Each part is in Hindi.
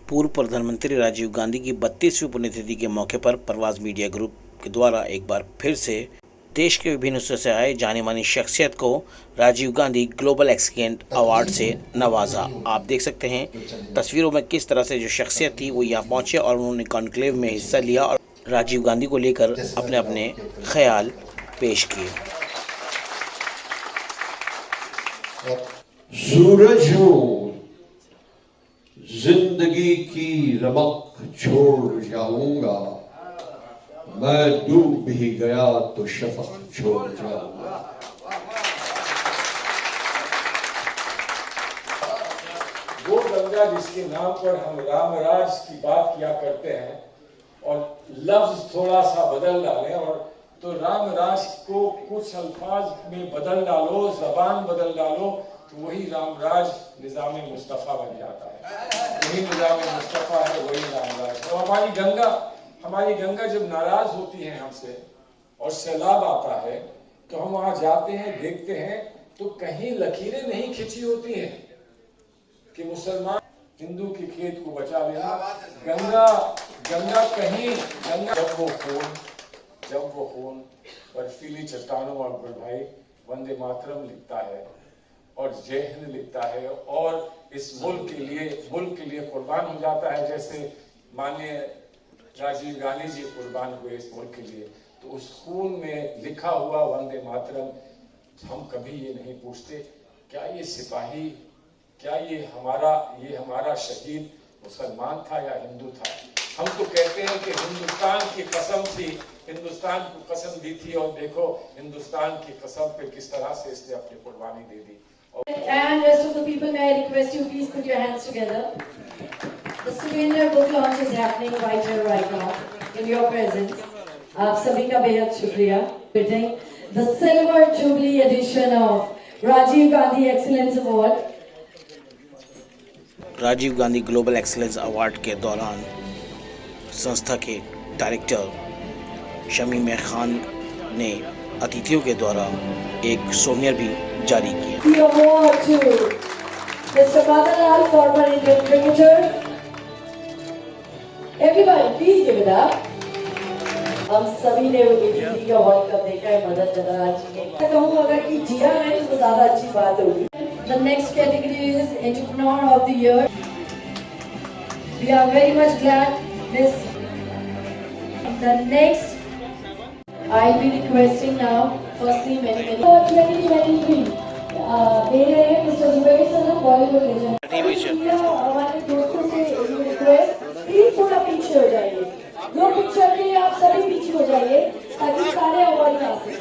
पूर्व प्रधानमंत्री राजीव गांधी की 32वीं पुण्यतिथि के मौके पर प्रवास मीडिया ग्रुप के द्वारा एक बार फिर से देश के विभिन्न हिस्सों से आए जानी मानी शख्सियत को Rajiv Gandhi global excellence award से नवाजा। आप देख सकते हैं तस्वीरों में किस तरह से जो शख्सियत थी वो यहाँ पहुंचे और उन्होंने कॉन्क्लेव में हिस्सा लिया और राजीव गांधी को लेकर अपने अपने ख्याल पेश किए। सूरज हूँ, जिंदगी की रमक छोड़ जाऊंगा, मैं डूब भी गया तो शफक छोड़ जाऊंगा। वो गंगा जिसके नाम पर हम रामराज की बात किया करते हैं और लफ्ज थोड़ा सा बदल डालें और तो रामराज को कुछ अल्फाज में बदल डालो, जबान बदल डालो तो वही रामराज निजाम मुस्तफ़ा बन जाता है। वही निजाम मुस्तफ़ा है, वही रामराज। तो हमारी गंगा जब नाराज होती है हमसे और सैलाब आता है तो हम वहां जाते हैं, देखते हैं तो कहीं लकीरें नहीं खिंची होती हैं कि मुसलमान हिंदू के खेत को बचा लेना। गंगा कहीं जब वो खून बर्फीली चट्टानों पर भाई वंदे मातरम लिखता है और जय हिंद लिखता है और इस मुल्क के लिए कुर्बान हो जाता है, जैसे माननीय राजीव गांधी जी कुर्बान हुए इस मुल्क के लिए, तो उस खून में लिखा हुआ वंदे मातरम हम कभी ये नहीं पूछते क्या ये सिपाही, क्या ये हमारा शहीद मुसलमान था या हिंदू था। हम तो कहते हैं कि हिंदुस्तान की कसम थी, हिंदुस्तान को कसम दी थी और देखो हिंदुस्तान की कसम पे किस तरह से इसने अपनी कुर्बानी दे दी। And rest of the people, may I request you please put your hands together. The souvenir book launch is happening right here, right now, in your presence. आप सभी का बेहद शुक्रिया। The Silver Jubilee edition of Rajiv Gandhi Excellence Award. Rajiv Gandhi global excellence award के दौरान संस्था के डायरेक्टर शमीम खान ने अतिथियों के द्वारा एक सोनियर भी जारी किया। The award to Mr. Madanlal, former Indian cricketer. Everybody, please give it up. हम सभी ने ATP के अवार्ड का देखा है मदन जनराज जी ने। मैं कहूँगा अगर कि जिया है तो ज़्यादा अच्छी बात होगी। The next category is Entrepreneur of the Year. We are very much glad this. The next, I'll be requesting now. Firstly, many. 2023 दे रहे हैं मिस्टर जुबैर सनम बॉलीवुड लेजेंड। हमारे दोस्तों से रिक्वेस्ट प्लीज थोड़ा पीछे हो जाइए, दो पिक्चर के लिए आप सभी पीछे हो जाइए ताकि सारे अवार्ड आ सके।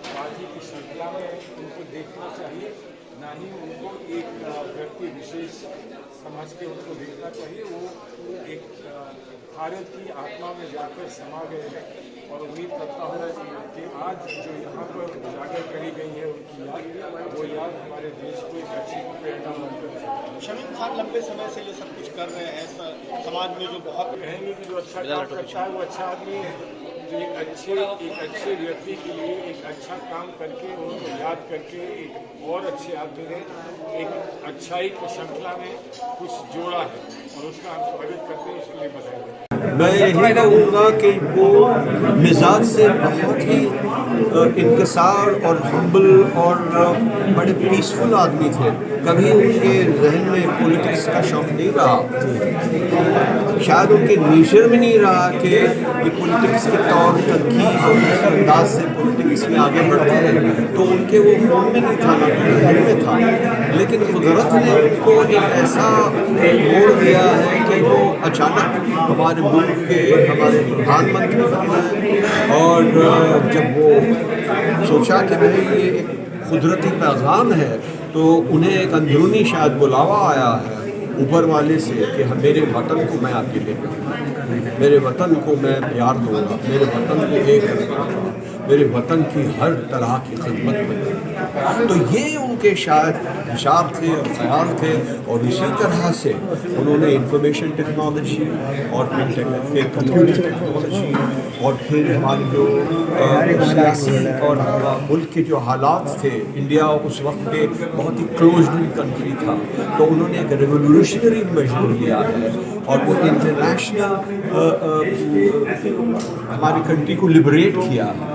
बाजी की श्रृंखला में उनको देखना चाहिए, ना ही उनको एक व्यक्ति विशेष समझ के उनको देखना चाहिए। वो एक भारत की आत्मा में जाकर समा गए हैं और उम्मीद करता हूँ कि आज जो यहाँ पर उजागर करी गई है उनकी याद, वो याद हमारे देश को एक अच्छी प्रेरणा बनकर। शमीम खान लंबे समय से ये सब कुछ कर रहे हैं, समाज में जो बहुत कहेंगे कि जो अच्छा काम करता है वो अच्छा आदमी है। जो एक अच्छे व्यक्ति के लिए एक अच्छा काम करके उनको याद करके एक और अच्छे आदमी ने एक अच्छाई की श्रृंखला में कुछ जोड़ा है और उसका हम स्वागत करते हैं, इसके लिए बधाई। मैं यही कहूँगा कि वो मिजाज से बहुत ही इंकसार और हम्बल और बड़े पीसफुल आदमी थे। कभी उनके जहन में पॉलिटिक्स का शौक नहीं रहा, शायद उनके नेचर में नहीं रहा कि ये पॉलिटिक्स के तौर तरकीब और इस अंदाज से पॉलिटिक्स में आगे बढ़ते हैं, तो उनके वो खून में नहीं था ना दिल में था। लेकिन कुदरत ने उनको एक ऐसा मोड़ दिया है कि वो अचानक हमारे मुल्क के हमारे प्रधानमंत्री बन गए और जब वो सोचा कि भाई ये एक कुदरती पैगाम है तो उन्हें एक अंदरूनी शायद बुलावा आया है ऊपर वाले से कि मेरे वतन को मैं आगे ले जाऊँगा, मेरे वतन को मैं प्यार दूँगा, मेरे वतन को एक रखूँगा। मेरे वतन की हर तरह की खिदमत में करें। तो ये उनके शायद विचार थे और ख्याल थे। और इसी तरह से उन्होंने इंफॉर्मेशन टेक्नोलॉजी और फिर कंप्यूटर टेक्नोलॉजी और फिर हमारी जो सियासी और मुल्क के जो हालात थे, इंडिया उस वक्त पे बहुत ही क्लोज्ड कंट्री था, तो उन्होंने एक रेवोल्यूशनरी मेजर लिया है और वो इंटरनेशनल हमारी कंट्री को लिबरेट किया है,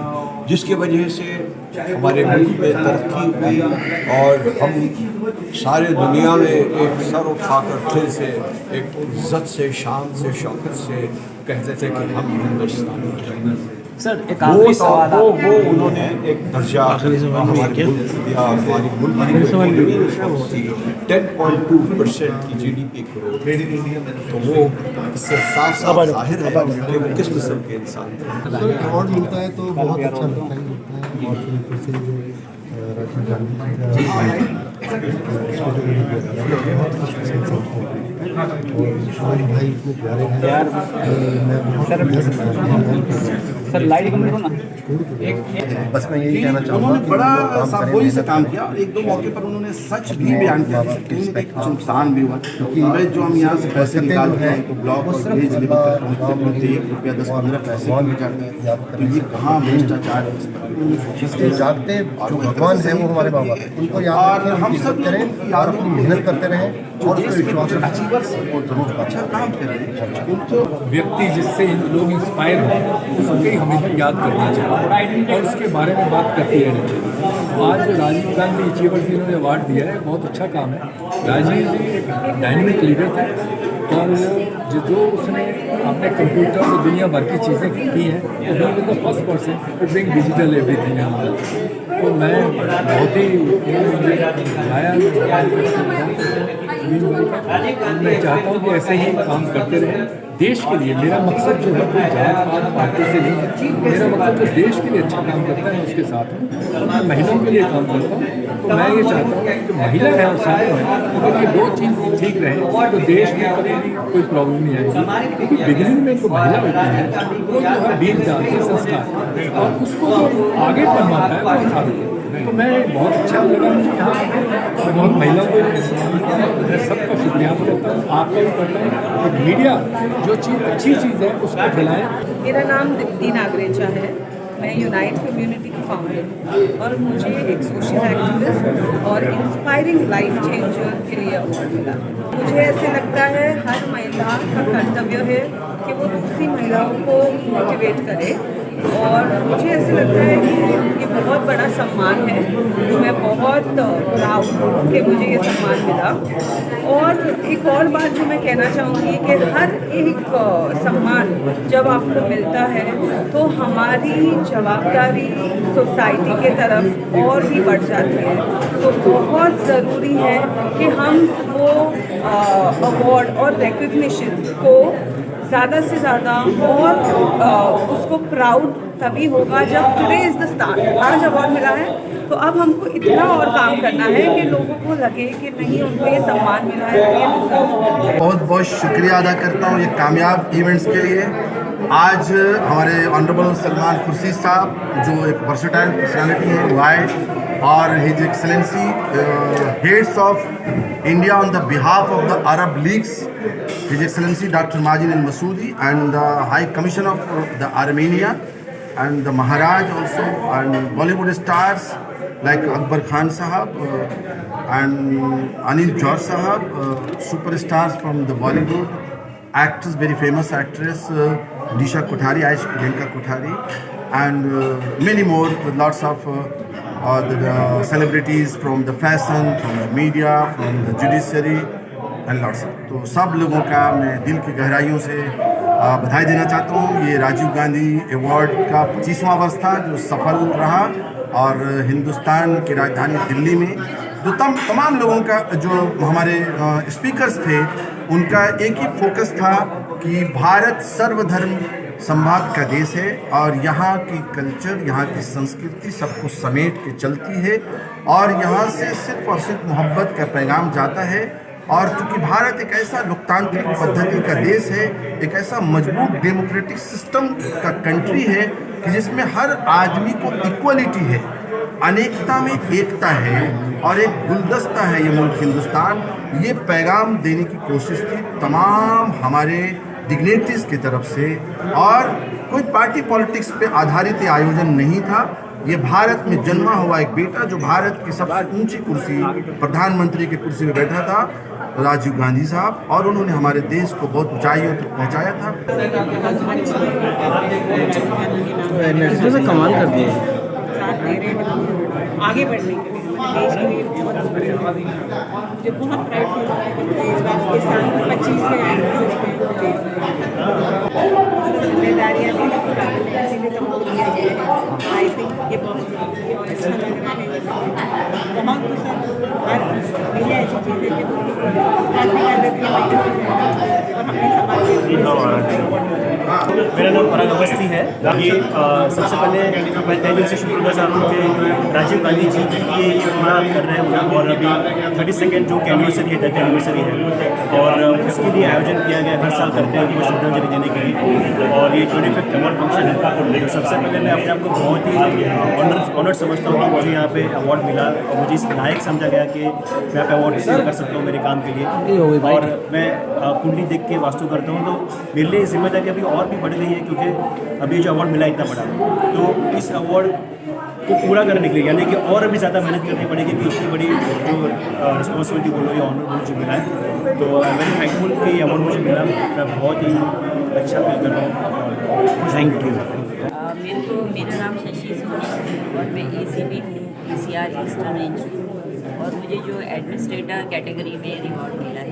जिसकी वजह से हमारे मुल्क में तरक्की हुई और हम सारे दुनिया में एक सर उठाकर फिर से एक इज्जत से, शान से, शौकत से कहते थे कि हम हिंदुस्तानी हैं। सर एक आखिरी सवाल वो उन्होंने एक दर्जा हमारे मुल्क दिया। हमारी मुल्क की 10.2% की GDP ग्रोथ, तो वो इससे साफ साफ जाहिर है कि वो किस किस्म के इंसान थे। सर अवार्ड मिलता है तो बहुत अच्छा लगता है और फिर से जो राजीव गांधी जी का उसको जो मुझे बहुत खुश और शिवान भाई इतने प्यारे हैं मैं बहुत सर लाइट कम करो ना। बस मैं यही कहना चाहूँगा उन्होंने बड़ा साफगोई से काम किया और एक दो मौके पर उन्होंने सच भी बयान किया कुछ नुकसान भी हुआ क्योंकि जो हम यहाँ से पैसे निकालते हैं तो ब्लॉक और विलेज लेवल तक पहुँचते 1 रुपया 10-15 पैसे मिल जाते हैं, तो ये कहाँ भ्रष्टाचार है। इसलिए जागते जो भगवान है वो हमारे बाबा उनको याद रखें, हम सब करें और अपनी मेहनत करते रहें और उसमें विश्वास अचीवर्स वो जरूर अच्छा काम करें। उनको व्यक्ति जिससे लोग इंस्पायर हैं उसको ही हमेशा याद करना चाहिए और उसके बारे में बात करते रहना चाहिए। आज जो राजीव गांधी अचीवर्स जिन्होंने अवार्ड दिया है बहुत अच्छा काम है। राजीव जी एक डायनेमिक लीडर थे और जो उसने अपने कंप्यूटर और दुनिया भर की चीज़ें की हैं तो ही the first person to bring digital everything है हमारा। तो मैं बहुत ही आया मैं चाहता हूँ कि ऐसे ही काम करते रहें देश के लिए। मेरा मकसद जो है कोई जात पात पार्टी से नहीं है, मेरा मकसद जो देश के लिए अच्छा काम करता है मैं उसके साथ हूँ और मैं महिलाओं के लिए काम करता हूँ। तो मैं ये चाहता हूँ कि महिला है और सारे हैं अगर ये दो चीज़ ठीक रहे तो देश में कभी कोई प्रॉब्लम नहीं आएगी। क्योंकि बिगिनिंग में जो महिला होती है वो जो है बीज डालती है संस्कार और उसको जो आगे बनवाता है वो साबित है। तो मैं बहुत अच्छा लगा मुझे यहाँ मैं बहुत महिलाओं को मैं सबका शुक्रिया करता हूँ, आपका भी करता हूँ। और मीडिया जो चीज़ अच्छी चीज़ है उसको फैलाएं। मेरा नाम दीप्ति नागरेचा है, मैं यूनाइट कम्युनिटी की फाउंडर हूँ और मुझे एक सोशल एक्टिविस्ट और इंस्पायरिंग लाइफ चेंजर के लिए अवार्ड मिला। मुझे ऐसे लगता है हर महिला का कर्तव्य है कि वो दूसरी महिलाओं को मोटिवेट करे और मुझे ऐसे लगता है कि ये बहुत बड़ा सम्मान है। मैं बहुत प्राउड हूँ कि मुझे ये सम्मान मिला। और एक और बात जो मैं कहना चाहूँगी कि हर एक सम्मान जब आपको मिलता है तो हमारी जवाबदारी सोसाइटी के तरफ और भी बढ़ जाती है। तो बहुत ज़रूरी है कि हम वो अवार्ड और रिकग्निशन को ज़्यादा से ज़्यादा और उसको प्राउड तभी होगा जब टुडे इज़ द स्टार्ट। आज अवार्ड मिला है तो अब हमको इतना और काम करना है कि लोगों को लगे कि नहीं उनको ये सम्मान मिला है तो ये डिजर्व करते हैं। बहुत बहुत शुक्रिया अदा करता हूँ ये कामयाब इवेंट्स के लिए। आज हमारे ऑनरेबल सलमान खुर्शीद साहब जो एक वर्सेटाइल पर्सनालिटी है वो आए और his excellency heads of India on the behalf of the Arab Leagues, His Excellency Dr. Majid al-Masoudi and the High Commission of the Armenia and the Maharaj also and Bollywood stars like Akbar Khan Sahab and Anil Jor Sahab, superstars from the Bollywood, actors, very famous actress Disha Kothari, Aish Priyanka Kothari and many more with lots of the celebrities from the fashion, from the media, from the judiciary and lots of. तो सब लोगों का मैं दिल की गहराइयों से बधाई देना चाहता हूँ। ये राजीव गांधी अवार्ड का 25वां वर्ष था जो सफल रहा और हिंदुस्तान की राजधानी दिल्ली में जो तमाम लोगों का जो हमारे स्पीकर्स थे उनका एक ही फोकस था कि भारत सर्वधर्म संवाद का देश है और यहाँ की कल्चर, यहाँ की संस्कृति सबको समेट के चलती है और यहाँ से सिर्फ और सिर्फ मोहब्बत का पैगाम जाता है और चूंकि भारत एक ऐसा लोकतांत्रिक पद्धति का देश है, एक ऐसा मजबूत डेमोक्रेटिक सिस्टम का कंट्री है कि जिसमें हर आदमी को इक्वलिटी है, अनेकता में एकता है और एक गुलदस्ता है ये मुल्क हिंदुस्तान। ये पैगाम देने की कोशिश थी तमाम हमारे डिग्नेटरीज की तरफ से, और कोई पार्टी पॉलिटिक्स पे आधारित ये आयोजन नहीं था। ये भारत में जन्मा हुआ एक बेटा जो भारत की सबसे ऊंची कुर्सी, प्रधानमंत्री की कुर्सी में बैठा था, राजीव गांधी साहब, और उन्होंने हमारे देश को बहुत ऊंचाइयों तक पहुंचाया था। तो कमाल कर दिए आगे बढ़ने के लिए देश के लिए मुझे बहुत प्राउड फील होता है कि इस बार इस साल 25 जिम्मेदारियाँ भी इसीलिए तो किया गया है। आई थिंक ये बहुत अच्छा लग रहा है, बहुत कुछ हर मिले ऐसी चीज़ें मेरा नाम पराग अवस्थी है। ये सबसे पहले मैं तहे दिल से शुक्रिया चाहता हूँ कि राजीव गांधी जी के लिए ये प्रोग्राम कर रहे हैं, और अभी 32nd जो एनिवर्सरी है, डेथ एनिवर्सरी है, और उसके लिए आयोजन किया गया। हर साल करते हैं उनको श्रद्धांजलि देने के लिए, और ये 25th अवार्ड फंक्शन है। तो सबसे पहले मैं अपने आप को बहुत ही ऑनर्ड समझता हूँ कि मुझे यहाँ पे अवार्ड मिला, और मुझे इस लायक समझा गया कि मैं यहाँ पे अवार्ड रिसीव कर सकता हूँ मेरे काम के लिए। और मैं कुंडली देख के वास्तु करता हूँ, तो मेरे लिए जिम्मेदारी अभी और भी बढ़ गई है, क्योंकि अभी जो अवार्ड मिला इतना बड़ा, तो इस अवार्ड को पूरा करने के लिए यानी कि और भी ज़्यादा मेहनत करनी पड़ेगी कि इतनी बड़ी जो रिस्पॉन्सिबिलिटी बोलो या ऑनर मुझे मिला है। तो आई एम वेरी थैंकफुल कि ये अवार्ड मुझे मिला। मैं बहुत ही अच्छा फील कर रहा हूँ। Thank you. मेरा नाम शशि सोनी और मैं ACB हूँ, PCR ईस्टर्न रेंज, और मुझे जो एडमिनिस्ट्रेटर कैटेगरी में रिवॉर्ड मिला है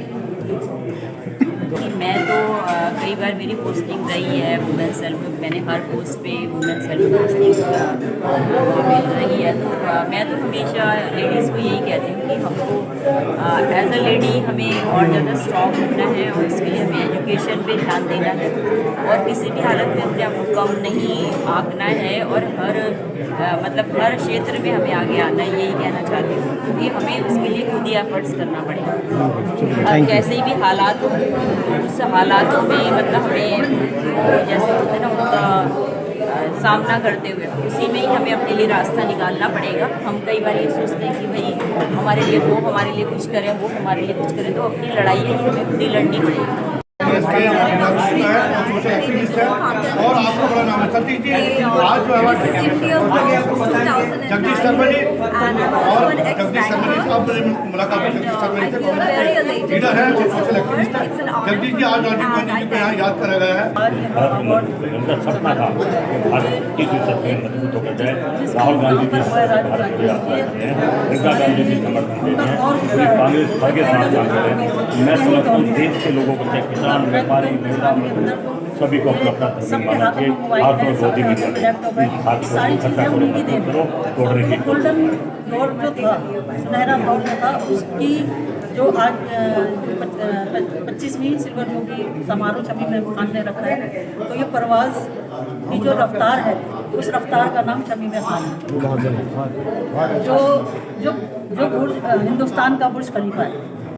कि मैं तो कई बार मेरी पोस्टिंग रही है वुमेन सेल में, मैंने हर पोस्ट पे वुमेन सेल में पोस्टिंग मिल रही है। तो मैं तो हमेशा लेडीज़ को यही कहती हूँ कि हमको एज अ लेडी हमें और ज़्यादा स्ट्रॉन्ग होना है, और इसके लिए हमें एजुकेशन पे ध्यान देना है, और किसी भी हालत में अपने आप को कम नहीं आंकना है, और मतलब हर क्षेत्र में हमें आगे आना है, यही कहना चाहती हूँ। क्योंकि हमें उसके लिए खुद ही एफर्ट्स करना पड़ेगा। अब कैसे भी हालात हो, उस हालातों में मतलब हमें जैसे होते हैं ना उनका सामना करते हुए उसी में ही हमें अपने लिए रास्ता निकालना पड़ेगा। हम कई बार ये सोचते हैं कि भाई हमारे लिए वो हमारे लिए कुछ करें, वो हमारे लिए कुछ करें, तो अपनी लड़ाई है हमें खुद ही लड़नी पड़ेगी। और आपका बड़ा नाम है सतीश जी। आज जो अवार्ड जगदीश शर्मा जी और जगदीश शर्मा जी आप मुलाकात में जगदीश शर्मा जी से लीडर है सोशल एक्टिविस्ट है। जगदीश जी आज राजीव गांधी जी को यहाँ याद करा गया है। उनका सपना था भारत की सत्ता मजबूत होकर जाए। राहुल गांधी जी भारत को याद करते हैं, प्रियंका गांधी जी समर्थन देते हैं, पूरी कांग्रेस भर के साथ काम करें। मैं समझता हूँ देश के लोगों को, चाहे किसान, व्यापारी, महिला, मजदूर सभी को अपना अपना तस्वीर माना चाहिए। हाथ और गोदी में इकट्ठा करो तोड़ने की गोल्डन दौर जो था, सुनहरा दौर जो था, उसकी जो आज 25वीं सिल्वर जुबली समारोह शमी में खान ने रखा है, तो ये परवाज़ की जो रफ्तार है, उस रफ्तार का नाम शमी में खान है, जो जो जो बुर्ज हिंदुस्तान का बुर्ज खलीफा है।